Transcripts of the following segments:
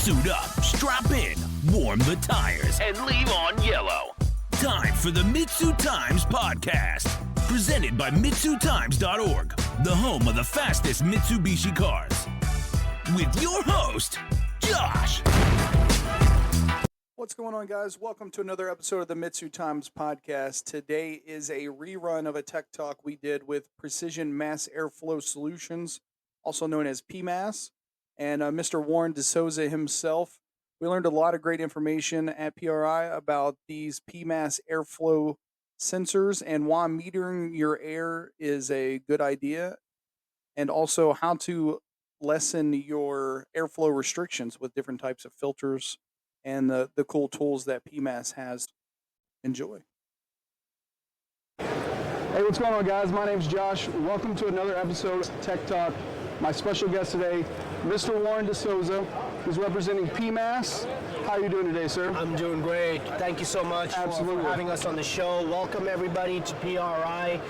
Suit up, strap in, warm the tires, and leave on yellow. Time for the MitsuTimes podcast, presented by MitsuTimes.org, the home of the fastest Mitsubishi cars. With your host, Josh. What's going on, guys? Welcome to another episode of the MitsuTimes podcast. Today is a rerun of a tech talk we did with Precision Mass Airflow Solutions, also known as PMAS, and Mr. Warren DeSouza himself. We learned a lot of great information at PRI about these PMAS airflow sensors and why metering your air is a good idea, and also how to lessen your airflow restrictions with different types of filters and the cool tools that PMAS has. Enjoy. Hey, what's going on, guys? My name's Josh. Welcome to another episode of Tech Talk. My special guest today, Mr. Warren DeSouza, who's representing PMAS. How are you doing today, sir? I'm doing great. Thank you so much for having us on the show. Welcome everybody to PRI.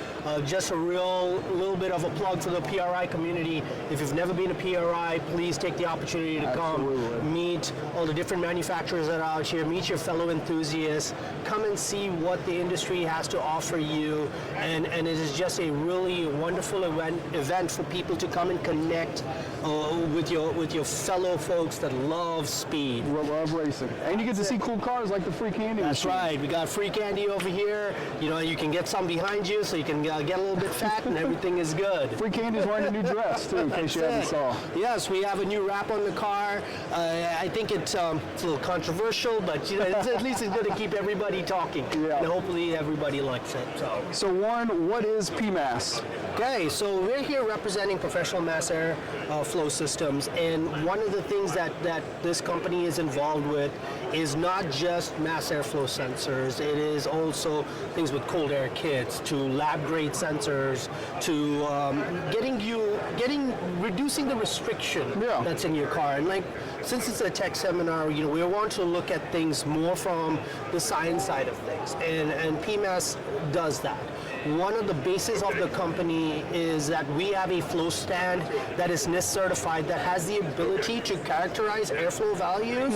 Just a little bit of a plug for the PRI community. If you've never been to PRI, please take the opportunity to come meet all the different manufacturers that are out here, meet your fellow enthusiasts, come and see what the industry has to offer you. And it is just a really wonderful event for people to come and connect with your fellow folks that love speed. Love racing. And you get to see cool cars like the free candy That's machine. right. We got free candy over here. You know, you can get some behind you so you can get a little bit fat and everything is good. Free candy's wearing a new dress, too, in case you haven't saw. Yes, we have a new wrap on the car. I think it's a little controversial, but you know, at least it's going to keep everybody talking. Yeah. And hopefully everybody likes it. So Warren, what is PMAS? Okay, so we're here representing professional mass air flow systems, and one of the things that this company is involved with is not just mass airflow sensors. It is also things with cold air kits, to lab grade sensors, to reducing the restriction that's in your car. And like, since it's a tech seminar, you know, we want to look at things more from the science side of things, and PMAS does that. One of the bases of the company is that we have a flow stand that is NIST certified that has the ability to characterize airflow values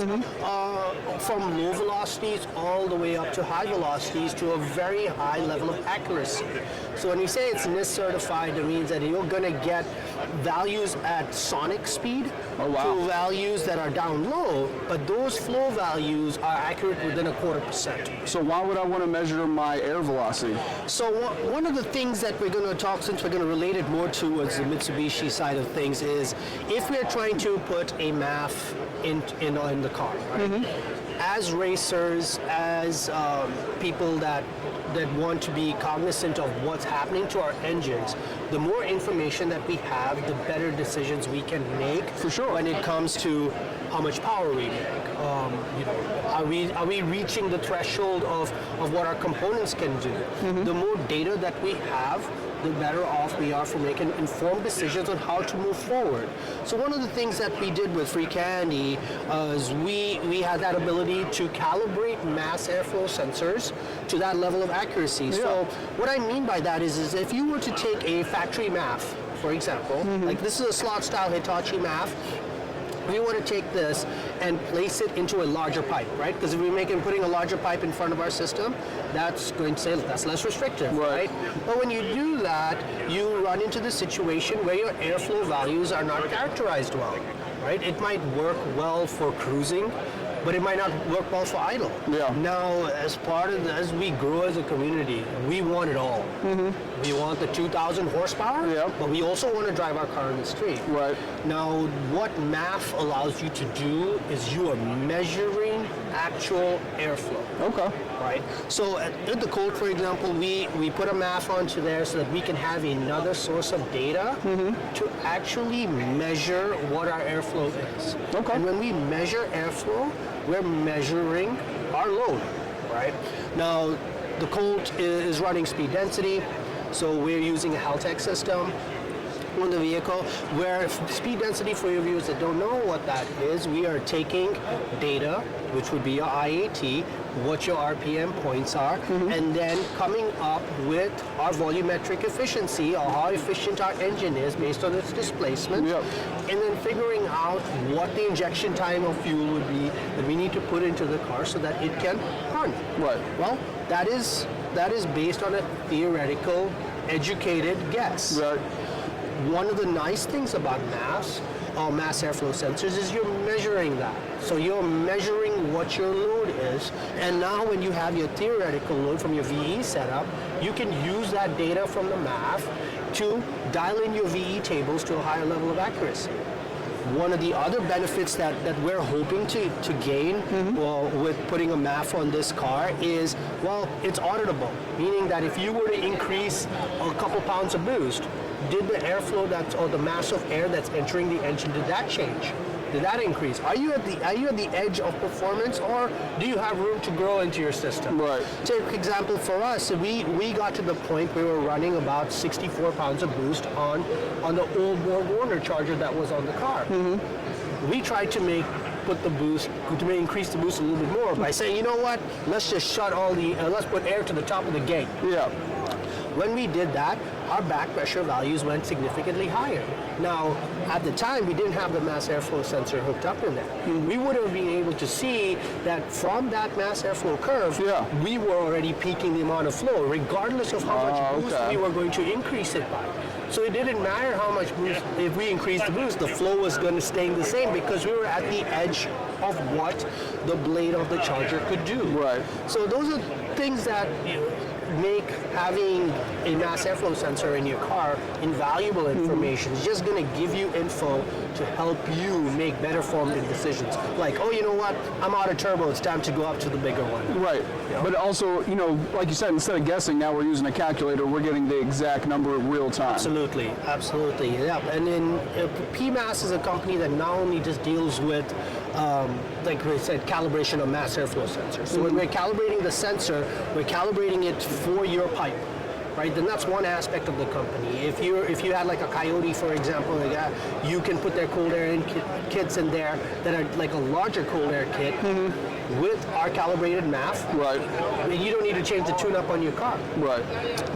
from low velocities all the way up to high velocities to a very high level of accuracy. So when we say it's NIST certified, it means that you're going to get values at sonic speed to values that are down low, but those flow values are accurate within 0.25%. So why would I want to measure my air velocity? So one of the things that we're going to talk, since we're going to relate it more towards the Mitsubishi side of things, is if we're trying to put a MAF in the car, right? As racers, as people that want to be cognizant of what's happening to our engines, the more information that we have, the better decisions we can make. For sure. When it comes to how much power we make. You know, are we reaching the threshold of what our components can do? The more data that we have, the better off we are for making informed decisions on how to move forward. So one of the things that we did with Free Candy is we had that ability to calibrate mass airflow sensors to that level of accuracy. Yeah. So what I mean by that is if you were to take a factory MAF, for example, like this is a slot style Hitachi MAF, we want to take this and place it into a larger pipe, right? Because if we're putting a larger pipe in front of our system, that's going to say that's less restrictive, right? But when you do that, you run into the situation where your airflow values are not characterized well, right? It might work well for cruising, but it might not work well for idle. Yeah. Now, as we grow as a community, we want it all. We want the 2,000 horsepower, but we also want to drive our car in the street. Right. Now, what MAF allows you to do is you are measuring actual airflow. Okay. Right. So at the Colt, for example, we put a MAF onto there so that we can have another source of data to actually measure what our airflow is. Okay. And when we measure airflow, we're measuring our load, right? Now, the Colt is running speed density, so we're using a Haltech system. on the vehicle. Where speed density, for your viewers that don't know what that is, we are taking data, which would be your IAT, what your RPM points are, and then coming up with our volumetric efficiency, or how efficient our engine is based on its displacement, and then figuring out what the injection time of fuel would be that we need to put into the car so that it can run. Right. Well, that is based on a theoretical, educated guess. Right. One of the nice things about mass airflow sensors is you're measuring that. So you're measuring what your load is, and now when you have your theoretical load from your VE setup, you can use that data from the MAF to dial in your VE tables to a higher level of accuracy. One of the other benefits that we're hoping to gain with putting a MAF on this car is, well, it's auditable, meaning that if you were to increase a couple pounds of boost, did the airflow or the mass of air that's entering the engine, did that change? Did that increase? Are you at the edge of performance, or do you have room to grow into your system? Right. Take example for us, we got to the point we were running about 64 pounds of boost on the old Borg Warner charger that was on the car. We tried to increase the boost a little bit more by saying, you know what, let's just shut let's put air to the top of the gate. Yeah. When we did that, our back pressure values went significantly higher. Now, at the time, we didn't have the mass airflow sensor hooked up in there. We would have been able to see that from that mass airflow curve, we were already peaking the amount of flow, regardless of how much boost we were going to increase it by. So it didn't matter how much boost, if we increased the boost, the flow was going to stay the same because we were at the edge of what the blade of the charger could do. Right. So those are things that make having a mass airflow sensor in your car invaluable information. It's just going to give you info to help you make better formed decisions. Like, oh, you know what? I'm out of turbo. It's time to go up to the bigger one. Right. You know? But also, like you said, instead of guessing, now we're using a calculator. We're getting the exact number in real time. Absolutely. Yeah. And then PMAS is a company that not only just deals with, like we said, calibration of mass airflow sensors. So when we're calibrating the sensor, we're calibrating it for your pipe. Right, then that's one aspect of the company. If you had like a Coyote, for example, you can put their cold air kits in there that are like a larger cold air kit with our calibrated MAF. Right. And you don't need to change the tune-up on your car. Right.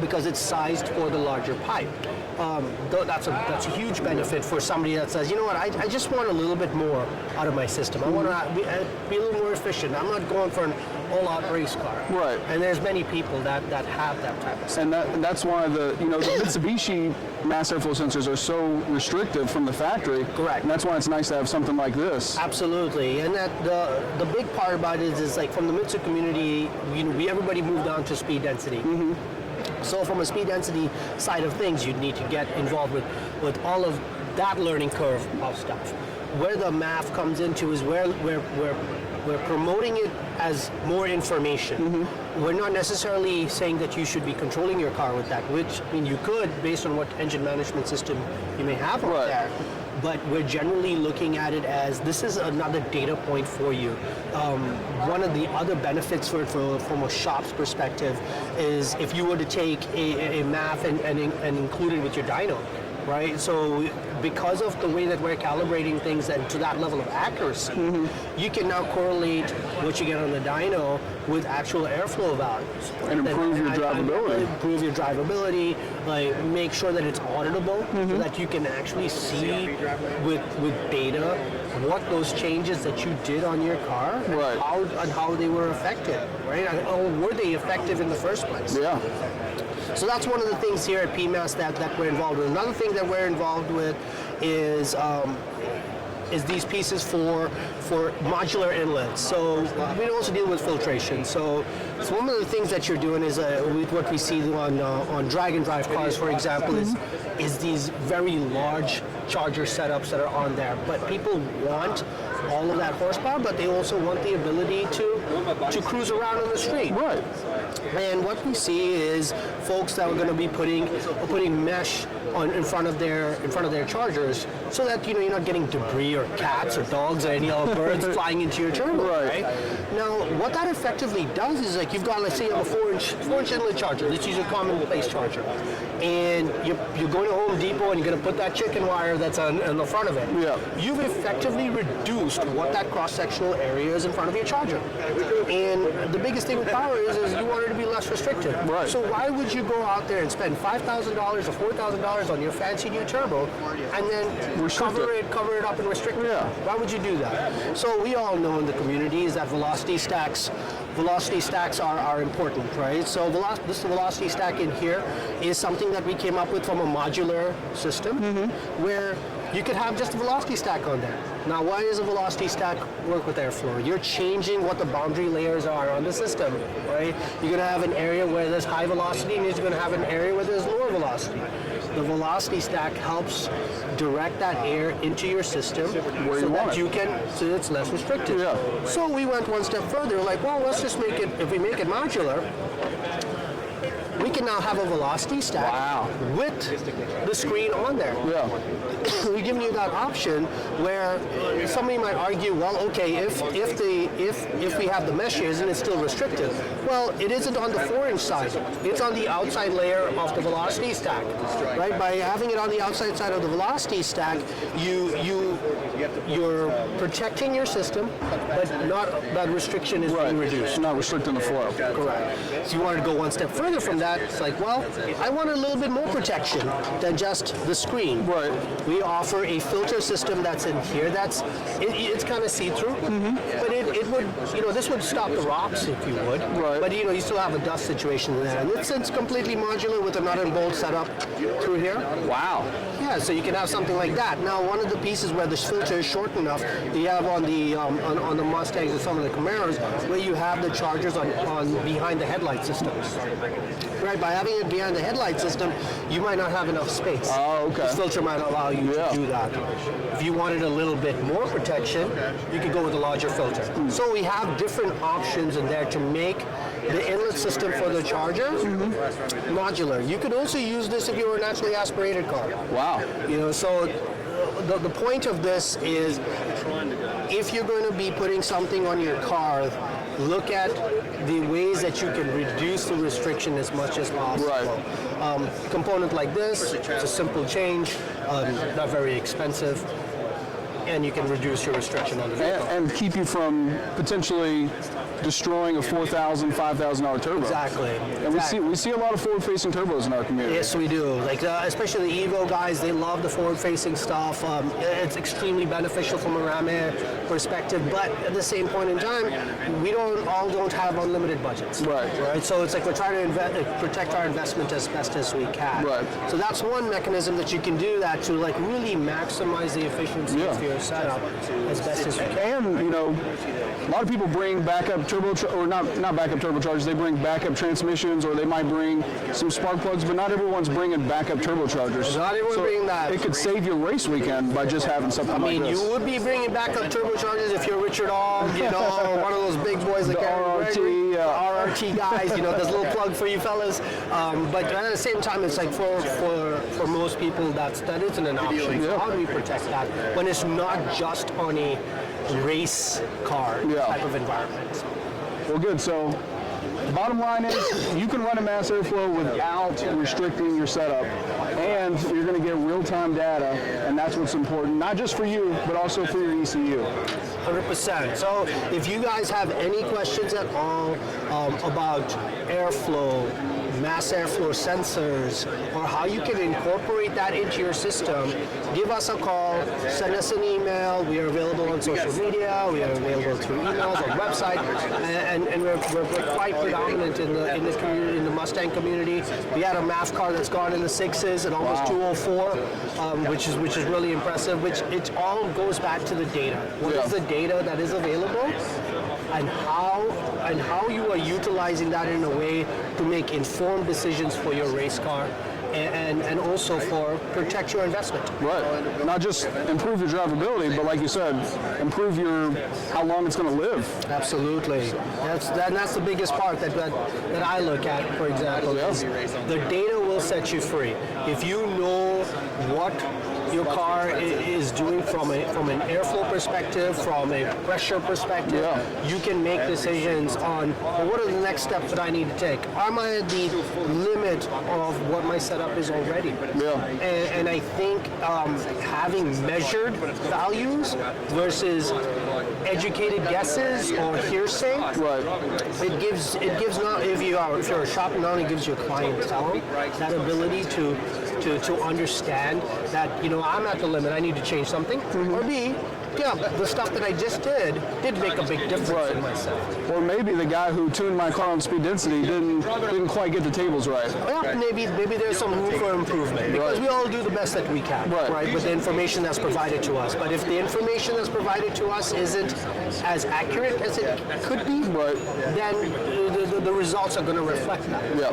Because it's sized for the larger pipe. That's a huge benefit for somebody that says, you know what, I just want a little bit more out of my system. I want to be a little more efficient. I'm not going for an all-out race car. Right. And there's many people that have that type of stuff. And that's why the Mitsubishi mass airflow sensors are so restrictive from the factory. Correct. And that's why it's nice to have something like this. Absolutely. And that the big part about it is like from the Mitsu community, everybody moved on to speed density. So from a speed density side of things, you'd need to get involved with all of that learning curve of stuff. Where the MAF comes into is where we're promoting it as more information. We're not necessarily saying that you should be controlling your car with that, which you could based on what engine management system you may have out there. But we're generally looking at it as this is another data point for you. One of the other benefits from a shop's perspective is if you were to take a MAF and include it with your dyno, right? So because of the way that we're calibrating things and to that level of accuracy, you can now correlate what you get on the dyno with actual airflow values. And improve your drivability. Improve your drivability, like make sure that it's auditable so that you can actually see with data what those changes that you did on your car and how they were effective, right? Or were they effective in the first place? Yeah. So that's one of the things here at PMAS that we're involved with. Another thing that we're involved with is these pieces for modular inlets. So we also deal with filtration. So one of the things that you're doing is with what we see on drag and drive cars, for example, is these very large charger setups that are on there. But people want all of that horsepower, but they also want the ability to cruise around on the street. Right. And what we see is folks that are going to be putting mesh in front of their chargers, so that you're not getting debris or cats or dogs or any other birds flying into your turbo. Right. Now, what that effectively does is, like, you've got, let's say you have a 4-inch inlet charger. Let's use a commonplace charger, and you're going to Home Depot and you're going to put that chicken wire that's on the front of it. Yeah. You've effectively reduced what that cross-sectional area is in front of your charger. And the biggest thing with power is you want it to be less restricted. Right. So why would you go out there and spend $5,000 or $4,000 on your fancy new turbo and then cover it up and restrict it? Yeah. Why would you do that? So we all know in the community is that velocity stacks are important, right? So this velocity stack in here is something that we came up with from a modular system where you could have just a velocity stack on there. Now, why does a velocity stack work with airflow? You're changing what the boundary layers are on the system, right? You're going to have an area where there's high velocity, and you're going to have an area where there's lower velocity. The velocity stack helps direct that air into your system so it's less restricted. Yeah. So we went one step further, like, well, let's just make it, if we make it modular, we can now have a velocity stack with the screen on there. Yeah. We're giving you that option where somebody might argue, well, okay, if we have the mesh here, isn't it still restricted? Well, it isn't on the 4-inch side. It's on the outside layer of the velocity stack, right? By having it on the outside side of the velocity stack, you're protecting your system, but not that restriction is being reduced. Not restricting the flow. Correct. So you want to go one step further from that. It's like, well, I want a little bit more protection than just the screen. Right. We offer a filter system that's in here. It's kind of see-through, but it would, this would stop the rocks if you would. Right. But you still have a dust situation in there, and it's completely modular with a nut and bolt setup through here. Wow. Yeah, so you can have something like that. Now, one of the pieces where the filter is short enough, you have on the Mustangs and some of the Camaros, where you have the chargers on behind the headlight systems. Right, by having it behind the headlight system, you might not have enough space. Oh, okay. This filter might allow you to do that. If you wanted a little bit more protection, you could go with a larger filter. So we have different options in there to make the inlet system for the charger modular. You could also use this if you were a naturally aspirated car. Wow. So the point of this is, if you're going to be putting something on your car, look at the ways that you can reduce the restriction as much as possible. Right. Component like this, it's a simple change, not very expensive, and you can reduce your restriction on the vehicle. And keep you from potentially destroying a $4,000, $5,000 turbo. Exactly. And we see a lot of forward-facing turbos in our community. Yes, we do. Like especially the Evo guys, they love the forward-facing stuff. It's extremely beneficial from a Ram Air perspective, but at the same point in time, we don't have unlimited budgets. Right. So it's like we're trying to protect our investment as best as we can. Right. So that's one mechanism that you can do that to like really maximize the efficiency of your setup as best as you can. And a lot of people bring backup not backup turbochargers, they bring backup transmissions, or they might bring some spark plugs, but not everyone's bringing backup turbochargers. Not everyone bringing that. It could save your race weekend by just having something like this. You would be bringing backup turbochargers if you're Richard Ogg, or one of those big boys like RRT guys, there's a little plug for you fellas. But at the same time, it's like for most people, that isn't an option. So how do we protect that when it's not just on a race car type of environment? Well, good. So bottom line is you can run a mass airflow without restricting your setup, and you're going to get real-time data, and that's what's important, not just for you, but also for your ECU. 100%. So if you guys have any questions at all about airflow, mass airflow sensors, or how you can incorporate that into your system, give us a call, send us an email. We are available on social media. We are available through emails, our website, and we're quite predominant in the community, in the Mustang community. We had a MAF car that's gone in the 6s at almost 204, which is really impressive. Which it all goes back to the data. What is the data that is available, and how you are utilizing that in a way to make informed decisions for your race car, and also for protect your investment. Right. Not just improve your drivability, but like you said, improve how long it's going to live. Absolutely. That's the biggest part that I look at, for example. Is the data will set you free. If you know what your car is doing from an airflow perspective, from a pressure perspective, you can make decisions on, well, what are the next steps that I need to take? Am I at the limit of what my setup is already? Yeah. And I think having measured values versus educated guesses or hearsay, it gives not if you're a shop, not only gives your clientele that ability to understand that, I'm at the limit, I need to change something, or B, the stuff that I just did make a big difference in myself. Or maybe the guy who tuned my car on speed density didn't quite get the tables right. Well, maybe there's some room for improvement, because we all do the best that we can, right, with the information that's provided to us. But if the information that's provided to us isn't as accurate as it could be, then the results are going to reflect that. Yeah.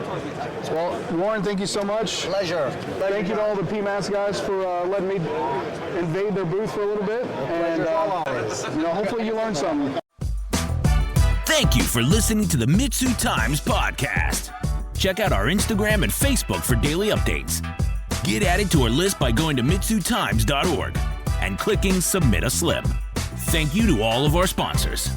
Well, Warren, thank you so much. Pleasure. Thank you to all the PMAS guys for letting me invade their booth for a little bit. And hopefully you learned something. Thank you for listening to the MitsuTimes podcast. Check out our Instagram and Facebook for daily updates. Get added to our list by going to MitsuTimes.org and clicking Submit a Slip. Thank you to all of our sponsors.